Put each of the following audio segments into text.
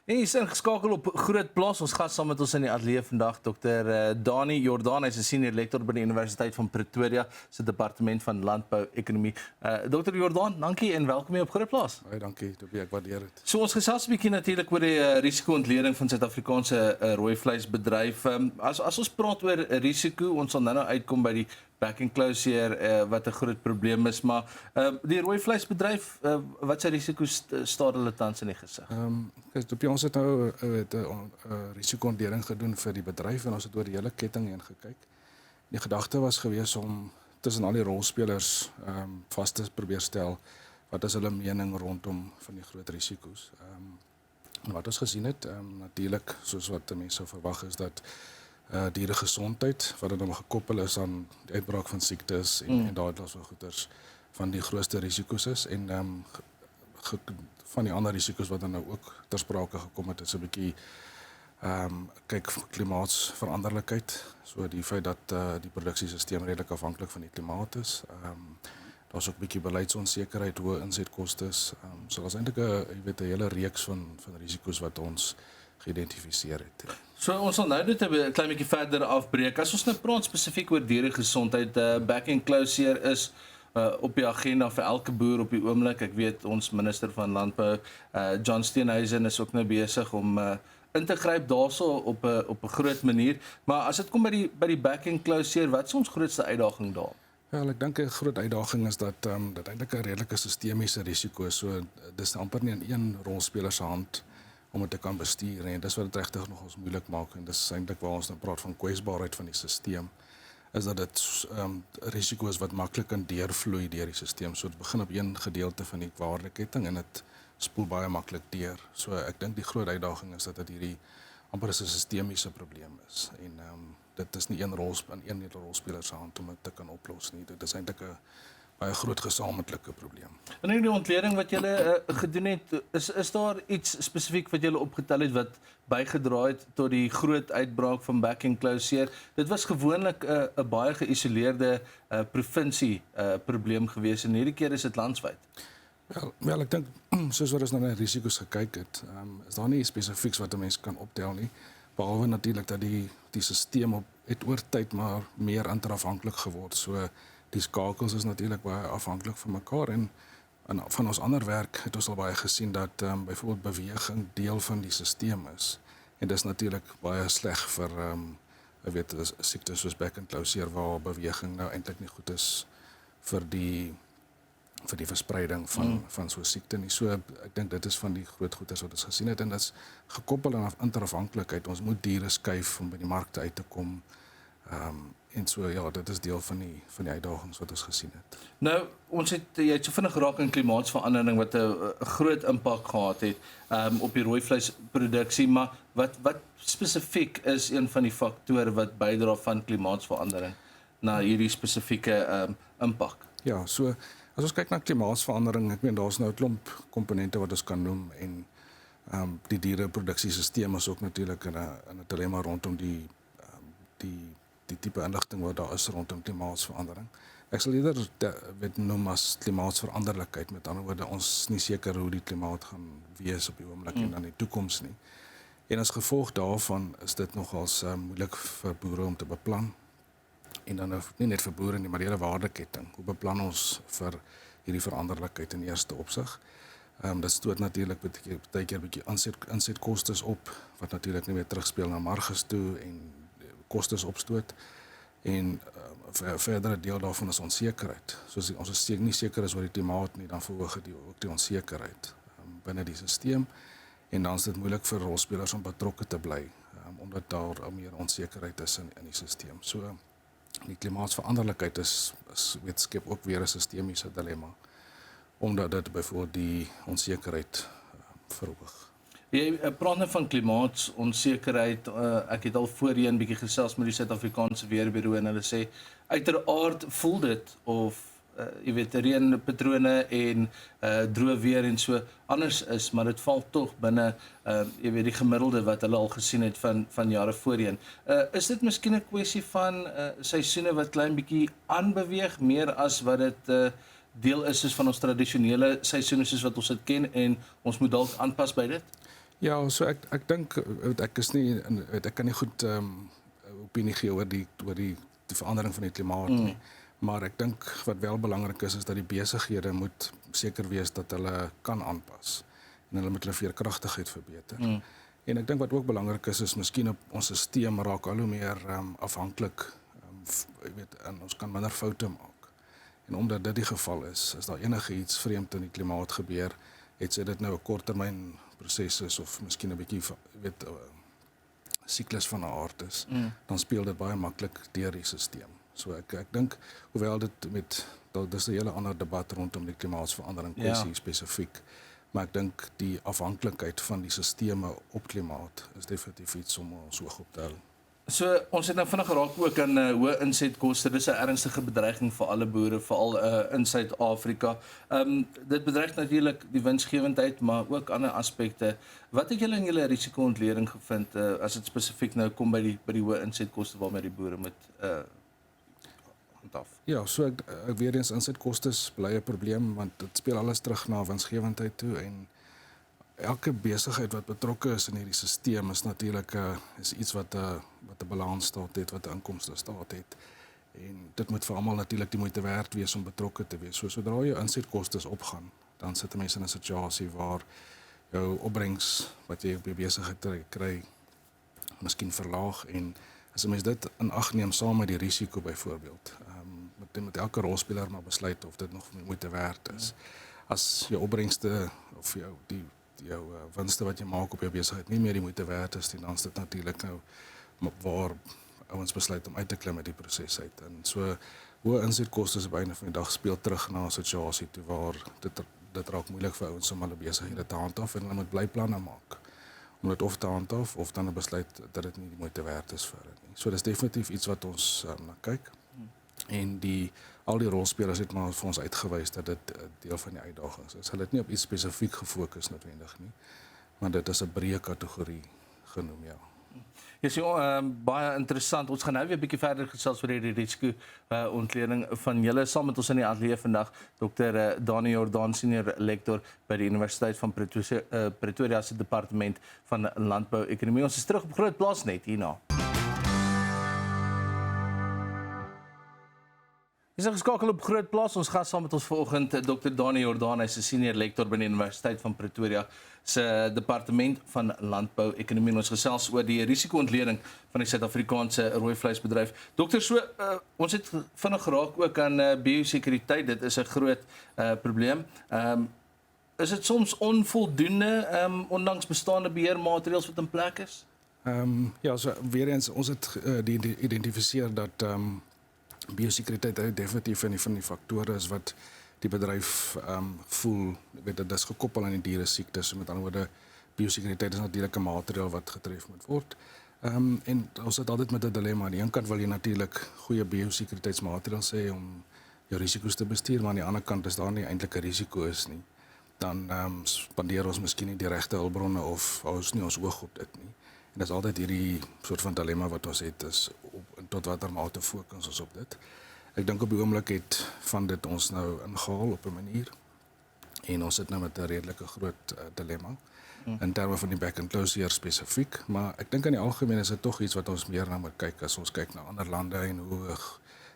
En jy is ingeskakel op Groot Plaas. Ons gas saam met ons in die ateljee vandag, Dr. Dani Jordaan. Hy is 'n senior lektor by die Universiteit van Pretoria se departement van landbou-ekonomie. Dr. Jordaan, dankie en welkom hier op Groot Plaas. Baie dankie, Toby, ek waardeer dit. So ons gesels 'n bietjie natuurlik oor die risiko-ontleding van Suid-Afrikaanse rooi vleisbedryf. As ons praat oor risiko, ons sal nou uitkom by die back and close hier wat 'n groot probleem is, maar die rooi vleisbedryf, wat se risiko's staar hulle tans in die gesig? Op ons het nou 'n risiko-ontleding gedoen vir die bedryf en ons het oor die hele ketting heen gekyk. Die gedagte was gewees om tussen al die rolspelers vas te probeer stel wat is hulle mening rondom van die groot risiko's. En wat ons gesien het, natuurlik soos wat mense sou verwag is dat dieregesondheid wat dan gekoppel is aan die uitbraak van siektes en daardie soort goeters van die grootste risiko's is en van die ander risiko's wat dan nou ook ter sprake gekom het is 'n bietjie kyk klimaatsveranderlikheid, so die feit dat die produksiesisteem redelik afhanklik van die klimaat is. Daar's ook 'n bietjie beleidsonsekerheid, hoë insetkostes. So daar's eintlik 'n hele reeks van risiko's wat ons geïdentifiseer het. So ons sal nou net 'n klein bietjie verder afbreek. As ons nou praat spesifiek oor dieregesondheid, back and close hier is op die agenda vir elke boer op die oomblik. Ek weet ons minister van landbou, John Steenhuisen, is ook nou besig om in te gryp daarso op 'n groot manier. Maar as dit kom by die back and close hier, wat is ons grootste uitdaging daar? Wel, ek dink 'n groot uitdaging is dat dat eintlik 'n redelike sistemiese risiko is. So dis amper nie in een rolspeler se hand om dit te kan bestuur en dis wat dit regtig nog ons moeilik maak en dis eintlik waar ons nou praat van kwesbaarheid van die stelsel, is dat dit risiko's wat maklik kan deurvloei deur die stelsel. So dit begin op een gedeelte van die waardeketting en dit spoel baie maklik deur. So ek dink die groot uitdaging is dat dit hierdie amper 'n sistemiese probleem is en dit is nie een rolspeler se hand om dit te kan oplos nie. Dit is eintlik 'n baie groot gesamentlike probleem. En in die ontleding wat julle gedoen het, is daar iets spesifiek wat julle opgetel het wat bygedra het tot die groot uitbraak van back and close hier? Dit was gewoonlik 'n baie geïsoleerde provinsie probleem gewees en hierdie keer is dit landwyd. Wel, ek dink soos wat ons na die risiko's gekyk het, is daar nie spesifieks wat 'n mens kan optel nie, behalwe natuurlik dat die stelsel het oor tyd maar meer interafhanklik geword. So die skakels is natuurlik baie afhanklik van mekaar en van ons ander werk het ons al baie gesien dat byvoorbeeld beweging deel van die stelsel is. En dis natuurlik baie sleg vir siektes soos back and close hier waar beweging nou eintlik nie goed is vir die verspreiding van so 'n siekte nie. So ek dink dit is van die groot goeders wat ons gesien het en dit is gekoppel aan interafhanklikheid. Ons moet diere skuif om by die markte uit te kom. En so ja, dit is deel van die uitdagings wat ons gesien het. Nou, jy het so vinnig geraak in klimaatsverandering wat 'n groot impak gehad het op die rooi vleisproduksie, maar wat spesifiek is een van die faktore wat bydra van klimaatsverandering na hierdie spesifieke impak? Ja, so as ons kyk na klimaatsverandering, ek meen daar's nou 'n klomp komponente wat ons kan noem en die diereproduksiesisteem is ook natuurlik in 'n dilemma rondom die tipe inligting wat daar is rondom klimaatsverandering. Ek sal eerder dit noem as klimaatsveranderlikheid. Met ander woorde, ons is nie seker hoe die klimaat gaan wees op die oomblik en in die toekoms nie. En as gevolg daarvan is dit nogals moeilik vir boere om te beplan. En dan nie net vir boere nie, maar die hele waardeketting. Hoe beplan ons vir hierdie veranderlikheid in eerste opsig? Dit stoot natuurlik baie keer 'n bietjie insetkostes op wat natuurlik nie weer terugspeel na marges toe en kostes opstoot en verdere deel daarvan is onsekerheid. Soos ons is nie seker is oor die klimaat nie, dan verhoog dit ook die onsekerheid binne die stelsel en dan is dit moeilik vir rolspelers om betrokke te bly omdat daar meer onsekerheid is in die stelsel. So die klimaatsveranderlikheid skep ook weer 'n sistemiese dilemma omdat dit byvoorbeeld die onsekerheid verhoog. Jy praat nou van klimaatsonsekerheid. Ek het al voorheen 'n bietjie gesels met die Suid-Afrikaanse Weerbureau en hulle sê uiteraard voel dit of jy weet reënpatrone en droë weer en so anders is, maar dit val tog binne jy weet die gemiddelde wat hulle al gesien het van jare voorheen. Is dit miskien 'n kwessie van seisoene wat klein bietjie aanbeweeg meer as wat dit deel is van ons tradisionele seisoene soos wat ons dit ken en ons moet dalk aanpas by dit? Ja, so ek dink ek is nie ek kan nie goed opinie gee oor die verandering van die klimaat nie. Maar ek dink wat wel belangrik is dat die besighede moet seker wees dat hulle kan aanpas en hulle moet hulle veerkragtigheid verbeter. En ek dink wat ook belangrik is miskien op ons stelsel raak al hoe meer afhanklik, jy weet, en ons kan minder foute maak. En omdat dit die geval is daar enige iets vreemd in die klimaat gebeur, het sy dit nou 'n korttermyn proses is of miskien 'n bietjie, jy weet, siklus van 'n aard is, dan speel dit baie maklik deur die stelsel. So ek dink, hoewel dis 'n hele ander debat rondom die klimaatsverandering kwessie spesifiek, maar ek dink die afhanklikheid van die sisteme op klimaat is definitief iets om ons oog op te hou. So ons het nou vinnig geraak ook aan hoë insetkoste. Dis 'n ernstige bedreiging vir alle boere, veral in Suid-Afrika. Dit bedreig natuurlik die winsgewendheid, maar ook ander aspekte. Wat het julle in julle risiko-ontleding gevind as dit spesifiek nou kom by die hoë insetkoste waarmee die boere moet handhaaf? Ja, so ek weer eens insetkostes bly 'n probleem want dit speel alles terug na winsgewendheid toe en elke besigheid wat betrokke is in hierdie stelsel is natuurlik is iets wat 'n balansstaat het, wat 'n inkomste staat het. En dit moet vir almal natuurlik die moeite werd wees om betrokke te wees. So sodra jou insetkostes opgaan, dan sit mense in 'n situasie waar jou opbrengs wat jy op jou besigheid kry miskien verlaag en as 'n mens dit in ag neem saam met die risiko byvoorbeeld, moet elke rolspeler maar besluit of dit nog moeite werd is. As jou opbrengste of jou winste wat jy maak op jou besigheid nie meer die moeite werd is nie, dan is dit natuurlik nou waar ouens besluit om uit te klim uit die proses uit. En so hoë insetkostes op einde van die dag speel terug na 'n situasie toe waar dit raak moeilik vir ouens om hulle besighede te handhaaf en hulle moet bly planne maak om dit of te handhaaf of dan 'n besluit dat dit nie die moeite werd is vir hulle nie. So dis definitief iets wat ons na kyk. En al die rolspelers het maar vir ons uitgewys dat dit 'n deel van die uitdagings is. Hulle het nie op iets spesifiek gefokus noodwendig nie, maar dit is 'n breë kategorie genoem, ja. Ja, so baie interessant. Ons gaan nou weer 'n bietjie verder gesels oor die risiko-ontleding van julle. Saam met ons in die ateljee vandag Dr. Dani Jordaan, senior lektor by die Universiteit van Pretoria se departement van landbou-ekonomie. Ons is terug op Groot Plaas net hierna. Ons is geskakel op Groot Plaas. Ons gas saam met ons vanoggend Dr. Dani Jordaan, hy's 'n senior lektor by die Universiteit van Pretoria se departement van landbou-ekonomie. Ons gesels oor die risiko-ontleding van die Suid-Afrikaanse rooi vleisbedryf. Dokter, ons het vinnig geraak ook aan biosekuriteit. Dit is 'n groot probleem. Is dit soms onvoldoende ondanks bestaande beheermaatreëls wat in plek is? Ja, so weer eens, ons het geïdentifiseer dat biosekuriteit definitief een van die faktore is wat die bedryf voel, weet dit is gekoppel aan die diere siektes. So met ander woorde, biosekuriteit is natuurlik 'n maatreël wat getref moet word. En ons sit altyd met 'n dilemma. Aan die een kant wil jy natuurlik goeie biosekuriteitsmaatreëls hê om jou risiko's te bestuur, maar aan die ander kant is daar nie eintlik 'n risiko is nie. Dan spandeer ons miskien nie die regte hulpbronne of hou ons nie ons oog op dit nie. En dis altyd hierdie soort van dilemma wat ons het, is tot watter mate fokus ons op dit. Ek dink op die oomblik het van dit ons nou ingehaal op 'n manier en ons sit nou met 'n redelike groot dilemma in terme van die back and close year spesifiek, maar ek dink in die algemeen is dit tog iets wat ons meer na moet kyk as ons kyk na ander lande en hoe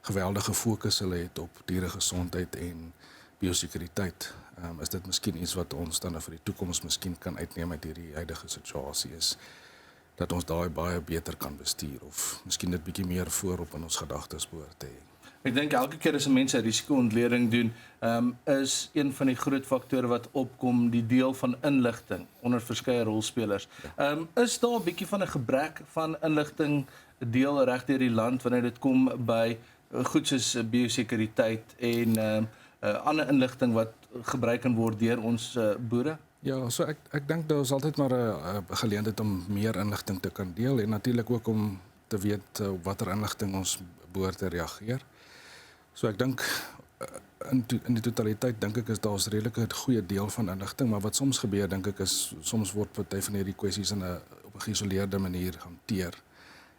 geweldige fokus hulle het op dieregesondheid en biosekuriteit. Is dit miskien iets wat ons dan vir die toekoms miskien kan uitneem uit hierdie huidige situasie is, dat ons daai baie beter kan bestuur of miskien dit bietjie meer voorop in ons gedagtes behoort te hê. Ek dink elke keer as mense risiko-ontleding doen, is een van die groot faktore wat opkom die deel van inligting onder verskeie rolspelers. Is daar 'n bietjie van 'n gebrek van inligting deel reg deur die land wanneer dit kom by goed soos biosekuriteit en ander inligting wat gebruik kan word deur ons boere? Ja, so ek dink daar is altyd maar 'n geleentheid om meer inligting te kan deel en natuurlik ook om te weet op watter inligting ons behoort te reageer. So ek dink in die totaliteit dink ek is daar 'n redelike goeie deel van inligting, maar wat soms gebeur dink ek is soms word party van hierdie kwessies op 'n geïsoleerde manier hanteer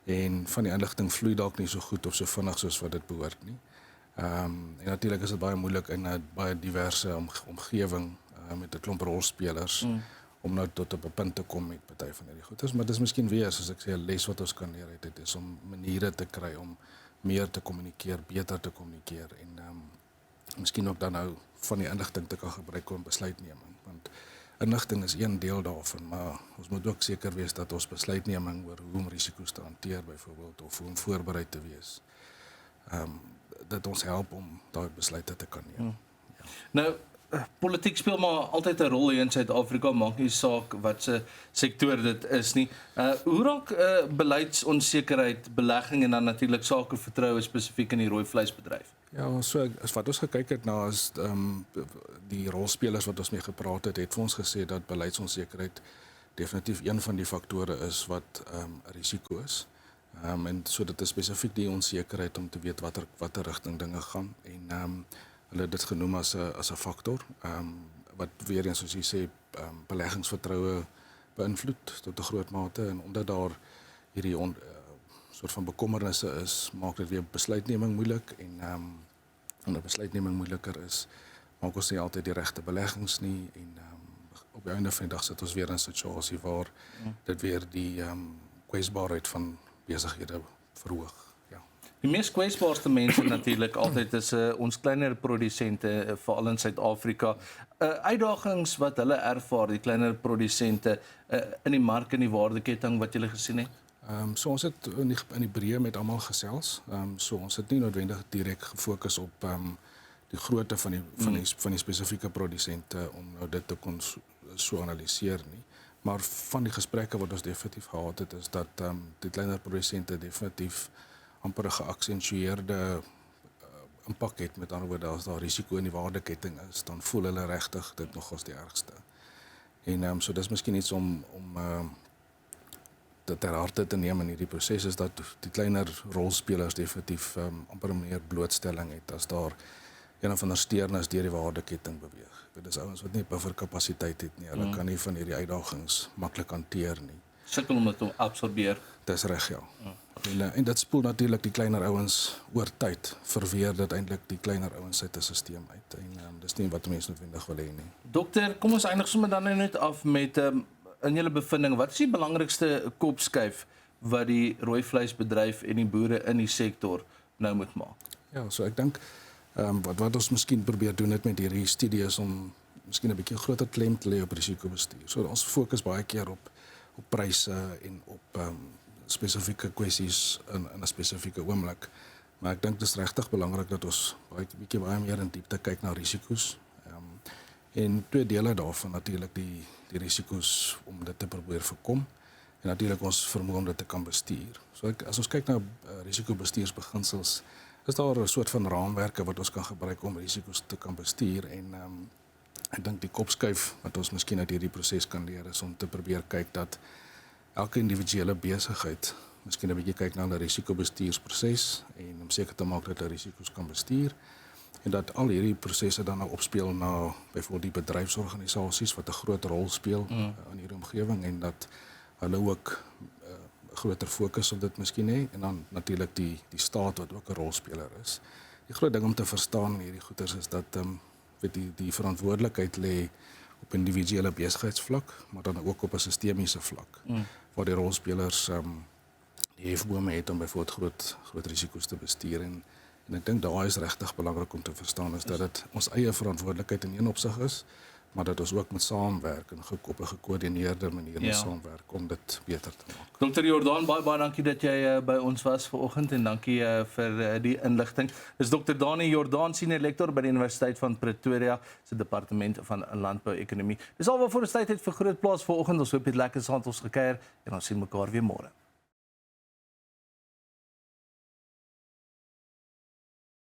en van die inligting vloei dalk nie so goed of so vinnig soos wat dit behoort nie. En natuurlik is dit baie moeilik in 'n baie diverse omgewing met 'n klomp rolspelers om nou tot op 'n punt te kom met party van hierdie goeders, maar dis miskien weer, soos ek sê, 'n les wat ons kan leer uit dit is om maniere te kry om meer te kommunikeer, beter te kommunikeer en miskien ook dan nou van die inligting te kan gebruik om besluitneming, want inligting is een deel daarvan, maar ons moet ook seker wees dat ons besluitneming oor hoe om risiko's te hanteer byvoorbeeld of hoe om voorberei te wees, dat ons help om daai besluite te kan neem. Nou, politiek speel maar altyd 'n rol hier in Suid-Afrika, maak nie saak wat se sektor dit is nie. Hoe raak beleidsonsekerheid, belegging en dan natuurlik sakevertroue spesifiek in die rooi vleisbedryf? Ja, so as wat ons gekyk het na is die rolspelers wat ons mee gepraat het vir ons gesê dat beleidsonsekerheid definitief een van die faktore is wat 'n risiko is. En so dit is spesifiek die onsekerheid om te weet watter rigting dinge gaan en hulle het dit genoem as 'n faktor wat weer eens soos jy sê beleggingsvertroue beïnvloed tot 'n groot mate en omdat daar hierdie soort van bekommernisse is, maak dit weer besluitneming moeilik en omdat besluitneming moeiliker is, maak ons nie altyd die regte beleggings nie en op die einde van die dag sit ons weer in 'n situasie waar dit weer die kwesbaarheid van besighede verhoog. Ja. Die mees kwesbaarste mense natuurlik altyd is ons kleiner produsente, veral in Suid-Afrika. Uitdagings wat hulle ervaar, die kleiner produsente in die mark en die waardeketting wat julle gesien het? So ons het in die breë met almal gesels. So ons het nie noodwendig direk gefokus op die grootte van die spesifieke produsente om nou dit te kon so analiseer nie. Maar van die gesprekke wat ons definitief gehad het is dat die kleiner produsente definitief amper 'n geaksentueerde impak het. Met ander woorde, as daar risiko in die waardeketting is, dan voel hulle regtig dit nog as die ergste. En so dis miskien iets om dit ter harte te neem in hierdie proses is dat die kleiner rolspelers definitief amper meer blootstelling het as daar een of ander steurnis deur die waardeketting beweeg. Dit is ouens wat nie bufferkapasiteit het nie. Hulle kan nie van hierdie uitdagings maklik hanteer nie. Sukkel om dit te absorbeer. Dis reg, ja. En dit spoel natuurlik die kleiner ouens oor tyd, verweer dit eintlik die kleiner ouens uit 'n stelsel uit. En dis nie wat mense noodwendig wil hê nie. Dokter, kom ons eindig sommer dan net af met in julle bevinding, wat is die belangrikste kopskuif wat die rooi vleisbedryf en die boere in die sektor nou moet maak? Ja, so ek dink wat ons miskien probeer doen het met hierdie studie is om miskien 'n bietjie groter klem te lê op risikobestuur. So ons fokus baie keer op pryse en op spesifieke kwessies in 'n spesifieke oomblik. Maar ek dink dit is regtig belangrik dat ons baie meer in diepte kyk na risiko's. En twee dele daarvan natuurlik die risiko's om dit te probeer voorkom en natuurlik ons vermoë om dit te kan bestuur. So as ons kyk na risikobestuursbeginsels, is daar 'n soort van raamwerke wat ons kan gebruik om risiko's te kan bestuur en ek dink die kopskuif wat ons miskien uit hierdie proses kan leer is om te probeer kyk dat elke individuele besigheid miskien 'n bietjie kyk na 'n risikobestuursproses en om seker te maak dat hulle risiko's kan bestuur en dat al hierdie prosesse dan nou opspeel na byvoorbeeld die bedryfsorganisasies wat 'n groot rol speel in hierdie omgewing en dat hulle ook groter fokus op dit miskien hê en dan natuurlik die staat wat ook 'n rolspeler is. Die groot ding om te verstaan in hierdie goeters is dat die verantwoordelikheid lê op individuele besigheidsvlak, maar dan ook op 'n sistemiese vlak waar die rolspelers die hefbome het om byvoorbeeld groot risiko's te bestuur en ek dink daai is regtig belangrik om te verstaan is dat dit ons eie verantwoordelikheid in een opsig is, maar dat ons ook moet saamwerk en op 'n gekoördineerde manier moet saamwerk om dit beter te maak. Dr. Jordaan, baie dankie dat jy by ons was vanoggend en dankie vir die inligting. Dis Dr. Dani Jordaan, senior lektor by die Universiteit van Pretoria se departement van landbou-ekonomie. Dis alwaar voor ons tyd het vir Groot Plaas vanoggend. Ons hoop jy het lekker saam met ons gekuier en ons sien mekaar weer môre.